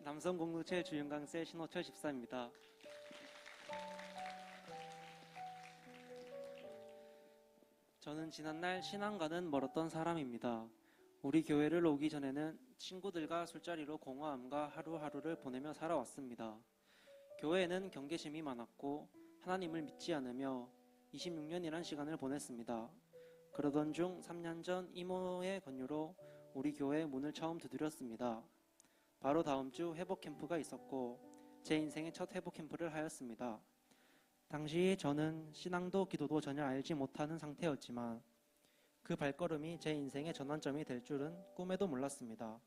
남성공동체 주윤강세 신호철 집사입니다. 저는 지난날 신앙과는 멀었던 사람입니다. 우리 교회를 오기 전에는 친구들과 술자리로 공허함과 하루하루를 보내며 살아왔습니다. 교회에는 경계심이 많았고 하나님을 믿지 않으며 26년이란 시간을 보냈습니다. 그러던 중 3년 전 이모의 권유로 우리 교회 문을 처음 두드렸습니다. 바로 다음 주 회복 캠프가 있었고 제 인생의 첫 회복 캠프를 하였습니다. 당시 저는 신앙도 기도도 전혀 알지 못하는 상태였지만 그 발걸음이 제 인생의 전환점이 될 줄은 꿈에도 몰랐습니다.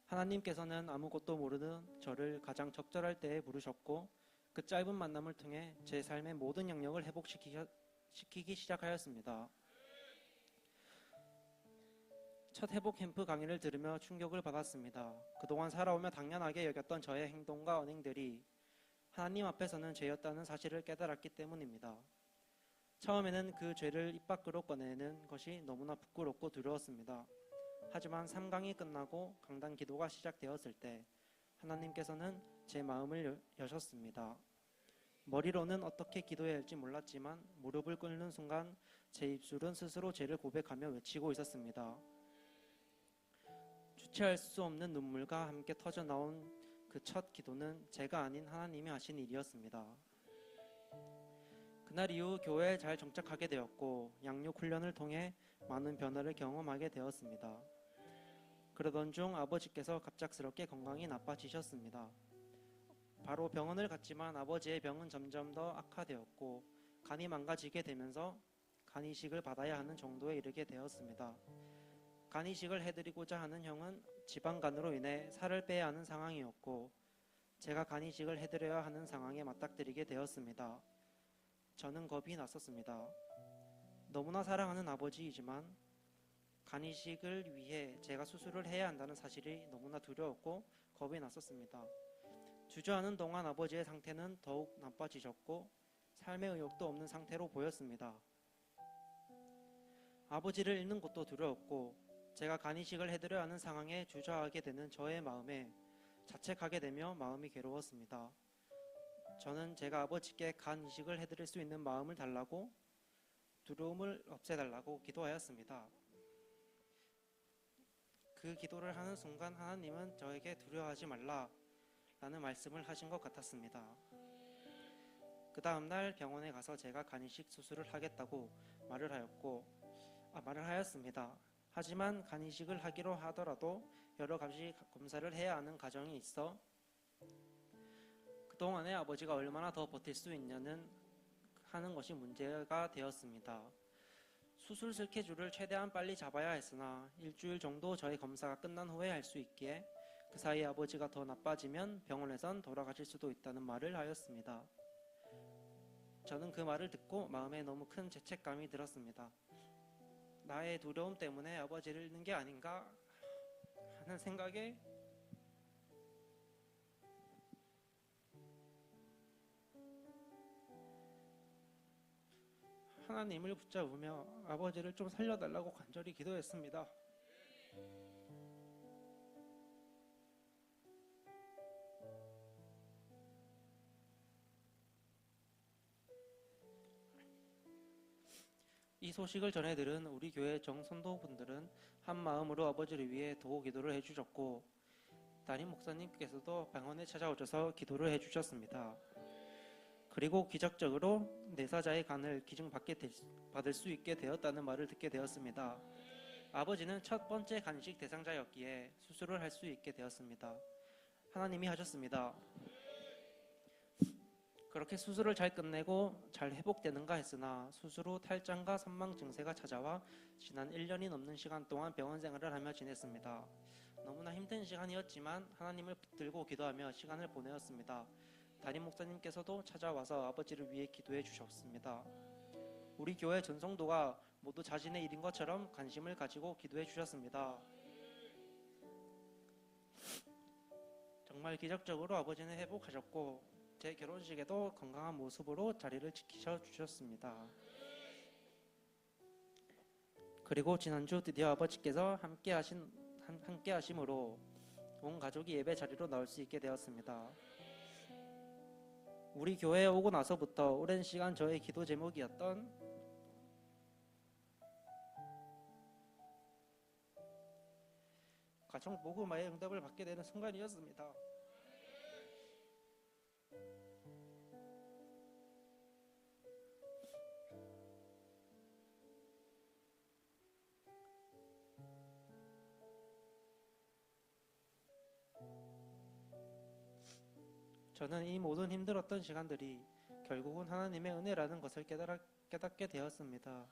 하나님께서는 아무것도 모르는 저를 가장 적절할 때에 부르셨고 그 짧은 만남을 통해 제 삶의 모든 영역을 회복시키기 시작하였습니다. 첫 회복 캠프 강의를 들으며 충격을 받았습니다. 그동안 살아오며 당연하게 여겼던 저의 행동과 언행들이 하나님 앞에서는 죄였다는 사실을 깨달았기 때문입니다. 처음에는 그 죄를 입 밖으로 꺼내는 것이 너무나 부끄럽고 두려웠습니다. 하지만 3강이 끝나고 강단 기도가 시작되었을 때 하나님께서는 제 마음을 여셨습니다. 머리로는 어떻게 기도해야 할지 몰랐지만 무릎을 꿇는 순간 제 입술은 스스로 죄를 고백하며 외치고 있었습니다. 주체할 수 없는 눈물과 함께 터져나온 그 첫 기도는 제가 아닌 하나님이 하신 일이었습니다. 그날 이후 교회에 잘 정착하게 되었고 양육 훈련을 통해 많은 변화를 경험하게 되었습니다. 그러던 중 아버지께서 갑작스럽게 건강이 나빠지셨습니다. 바로 병원을 갔지만 아버지의 병은 점점 더 악화되었고 간이 망가지게 되면서 간 이식을 받아야 하는 정도에 이르게 되었습니다. 간 이식을 해드리고자 하는 형은 지방간으로 인해 살을 빼야 하는 상황이었고 제가 간 이식을 해드려야 하는 상황에 맞닥뜨리게 되었습니다. 저는 겁이 났었습니다. 너무나 사랑하는 아버지이지만 간 이식을 위해 제가 수술을 해야 한다는 사실이 너무나 두려웠고 겁이 났었습니다. 주저하는 동안 아버지의 상태는 더욱 나빠지셨고 삶의 의욕도 없는 상태로 보였습니다. 아버지를 잃는 것도 두려웠고 제가 간 이식을 해드려야 하는 상황에 주저하게 되는 저의 마음에 자책하게 되며 마음이 괴로웠습니다. 저는 제가 아버지께 간 이식을 해드릴 수 있는 마음을 달라고 두려움을 없애달라고 기도하였습니다. 그 기도를 하는 순간 하나님은 저에게 두려워하지 말라 라는 말씀을 하신 것 같았습니다. 그 다음날 병원에 가서 제가 간 이식 수술을 하겠다고 말을 하였습니다. 하지만 간 이식을 하기로 하더라도 여러 가지 검사를 해야 하는 과정이 있어 그동안에 아버지가 얼마나 더 버틸 수 있냐는 하는 것이 문제가 되었습니다. 수술 스케줄을 최대한 빨리 잡아야 했으나 일주일 정도 저희 검사가 끝난 후에 할 수 있기에 그 사이에 아버지가 더 나빠지면 병원에선 돌아가실 수도 있다는 말을 하였습니다. 저는 그 말을 듣고 마음에 너무 큰 죄책감이 들었습니다. 나의 두려움 때문에 아버지를 잃는 게 아닌가 하는 생각에 하나님을 붙잡으며 아버지를 좀 살려달라고 간절히 기도했습니다. 이 소식을 전해 들은 우리 교회 정선도분들은 한 마음으로 아버지를 위해 도우 기도를 해주셨고 담임 목사님께서도 병원에 찾아오셔서 기도를 해주셨습니다. 그리고 기적적으로 내사자의 간을 기증받을 수 있게 되었다는 말을 듣게 되었습니다. 아버지는 첫 번째 간이식 대상자였기에 수술을 할 수 있게 되었습니다. 하나님이 하셨습니다. 그렇게 수술을 잘 끝내고 잘 회복되는가 했으나 수술 후 탈장과 선망 증세가 찾아와 지난 1년이 넘는 시간 동안 병원 생활을 하며 지냈습니다. 너무나 힘든 시간이었지만 하나님을 붙들고 기도하며 시간을 보내었습니다. 담임 목사님께서도 찾아와서 아버지를 위해 기도해 주셨습니다. 우리 교회 전성도가 모두 자신의 일인 것처럼 관심을 가지고 기도해 주셨습니다. 정말 기적적으로 아버지는 회복하셨고 제 결혼식에도 건강한 모습으로 자리를 지키셔 주셨습니다. 그리고 지난주 드디어 아버지께서 함께 하심으로 온 가족이 예배 자리로 나올 수 있게 되었습니다. 우리 교회에 오고 나서부터 오랜 시간 저의 기도 제목이었던 가정 복음화의 응답을 받게 되는 순간이었습니다. 저는 이 모든 힘들었던 시간들이 결국은 하나님의 은혜라는 것을 깨닫게 되었습니다.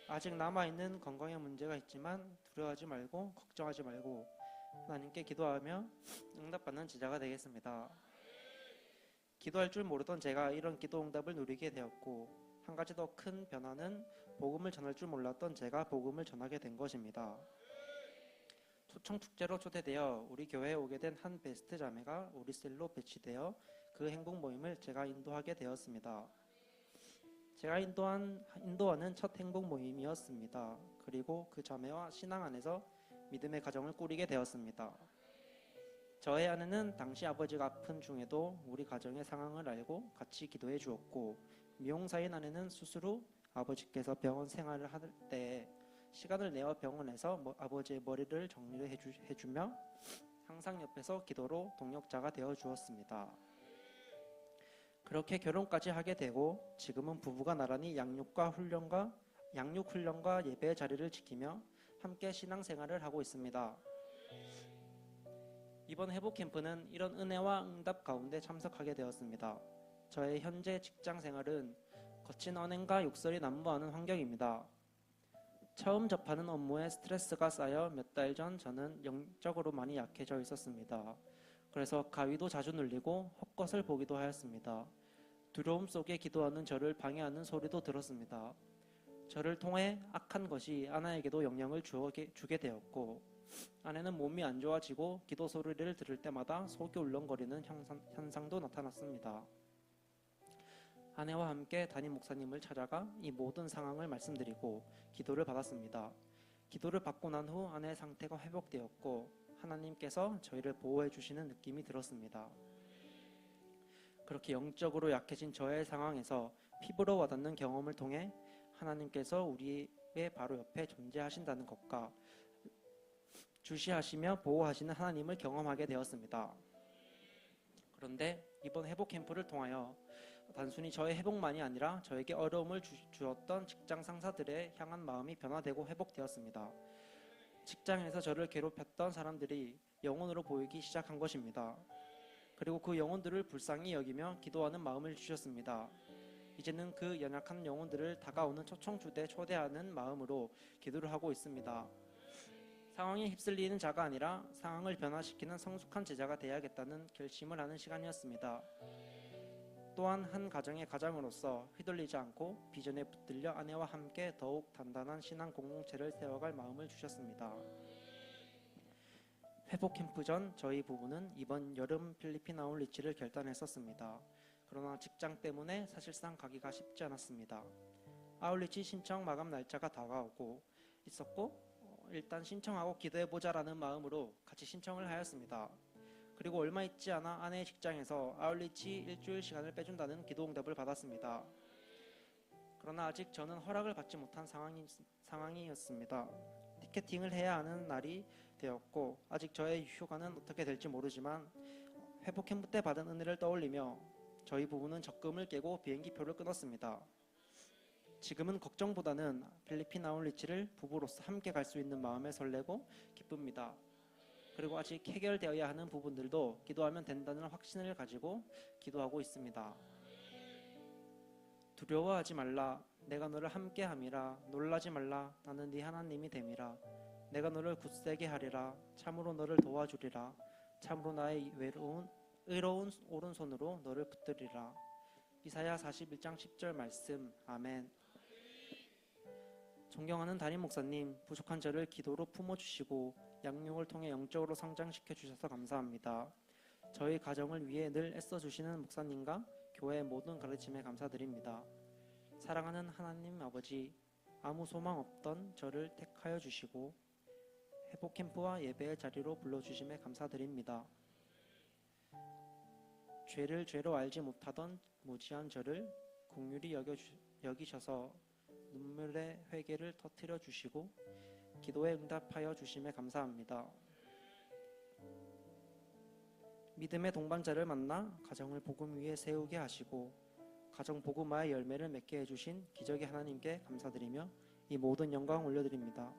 아직 남아있는 건강의 문제가 있지만 두려워하지 말고 걱정하지 말고 하나님께 기도하며 응답받는 제자가 되겠습니다. 기도할 줄 모르던 제가 이런 기도 응답을 누리게 되었고, 한 가지 더 큰 변화는 복음을 전할 줄 몰랐던 제가 복음을 전하게 된 것입니다. 초청 축제로 초대되어 우리 교회에 오게 된 한 베스트 자매가 우리 셀로 배치되어 그 행복 모임을 제가 인도하게 되었습니다. 제가 인도하는 첫 행복 모임이었습니다. 그리고 그 자매와 신앙 안에서 믿음의 가정을 꾸리게 되었습니다. 저의 아내는 당시 아버지가 아픈 중에도 우리 가정의 상황을 알고 같이 기도해 주었고, 미용사인 아내는 수술 후 아버지께서 병원 생활을 할 때 시간을 내어 병원에서 아버지의 머리를 정리를 해주며 항상 옆에서 기도로 동역자가 되어 주었습니다. 그렇게 결혼까지 하게 되고 지금은 부부가 나란히 양육 훈련과 예배의 자리를 지키며 함께 신앙생활을 하고 있습니다. 이번 회복 캠프는 이런 은혜와 응답 가운데 참석하게 되었습니다. 저의 현재 직장 생활은 거친 언행과 욕설이 난무하는 환경입니다. 처음 접하는 업무에 스트레스가 쌓여 몇 달 전 저는 영적으로 많이 약해져 있었습니다. 그래서 가위도 자주 눌리고 헛것을 보기도 하였습니다. 두려움 속에 기도하는 저를 방해하는 소리도 들었습니다. 저를 통해 악한 것이 아내에게도 영향을 주게 되었고, 아내는 몸이 안 좋아지고 기도 소리를 들을 때마다 속이 울렁거리는 현상도 나타났습니다. 아내와 함께 담임 목사님을 찾아가 이 모든 상황을 말씀드리고 기도를 받았습니다. 기도를 받고 난 후 아내의 상태가 회복되었고 하나님께서 저희를 보호해 주시는 느낌이 들었습니다. 그렇게 영적으로 약해진 저의 상황에서 피부로 와닿는 경험을 통해 하나님께서 우리의 바로 옆에 존재하신다는 것과 주시하시며 보호하시는 하나님을 경험하게 되었습니다. 그런데 이번 회복 캠프를 통하여 단순히 저의 회복만이 아니라 저에게 어려움을 주었던 직장 상사들에 향한 마음이 변화되고 회복되었습니다. 직장에서 저를 괴롭혔던 사람들이 영혼으로 보이기 시작한 것입니다. 그리고 그 영혼들을 불쌍히 여기며 기도하는 마음을 주셨습니다. 이제는 그 연약한 영혼들을 다가오는 초청주대에 초대하는 마음으로 기도를 하고 있습니다. 상황에 휩쓸리는 자가 아니라 상황을 변화시키는 성숙한 제자가 되어야겠다는 결심을 하는 시간이었습니다. 또한 한 가정의 가장으로서 휘둘리지 않고 비전에 붙들려 아내와 함께 더욱 단단한 신앙 공동체를 세워갈 마음을 주셨습니다. 회복 캠프 전 저희 부부는 이번 여름 필리핀 아울리치를 결단했었습니다. 그러나 직장 때문에 사실상 가기가 쉽지 않았습니다. 아울리치 신청 마감 날짜가 다가오고 있었고 일단 신청하고 기도해보자라는 마음으로 같이 신청을 하였습니다. 그리고 얼마 있지 않아 아내의 직장에서 아울리치 일주일 시간을 빼준다는 기도 응답을 받았습니다. 그러나 아직 저는 허락을 받지 못한 상황이었습니다. 티켓팅을 해야 하는 날이 되었고 아직 저의 휴가는 어떻게 될지 모르지만 회복 캠프 때 받은 은혜를 떠올리며 저희 부부는 적금을 깨고 비행기표를 끊었습니다. 지금은 걱정보다는 필리핀 아울리치를 부부로서 함께 갈 수 있는 마음에 설레고 기쁩니다. 그리고 아직 해결되어야 하는 부분들도 기도하면 된다는 확신을 가지고 기도하고 있습니다. 두려워하지 말라. 내가 너를 함께함이라. 놀라지 말라. 나는 네 하나님이 됨이라. 내가 너를 굳세게 하리라. 참으로 너를 도와주리라. 참으로 나의 의로운 오른손으로 너를 붙들리라. 이사야 41장 10절 말씀. 아멘. 존경하는 담임 목사님, 부족한 저를 기도로 품어주시고 양육을 통해 영적으로 성장시켜 주셔서 감사합니다. 저희 가정을 위해 늘 애써주시는 목사님과 교회의 모든 가르침에 감사드립니다. 사랑하는 하나님 아버지, 아무 소망 없던 저를 택하여 주시고 회복 캠프와 예배의 자리로 불러주심에 감사드립니다. 죄를 죄로 알지 못하던 무지한 저를 긍휼히 여기셔서 눈물의 회개를 터뜨려 주시고 기도에 응답하여 주심에 감사합니다. 믿음의 동반자를 만나 가정을 복음 위에 세우게 하시고 가정 복음화의 열매를 맺게 해주신 기적의 하나님께 감사드리며 이 모든 영광 올려드립니다.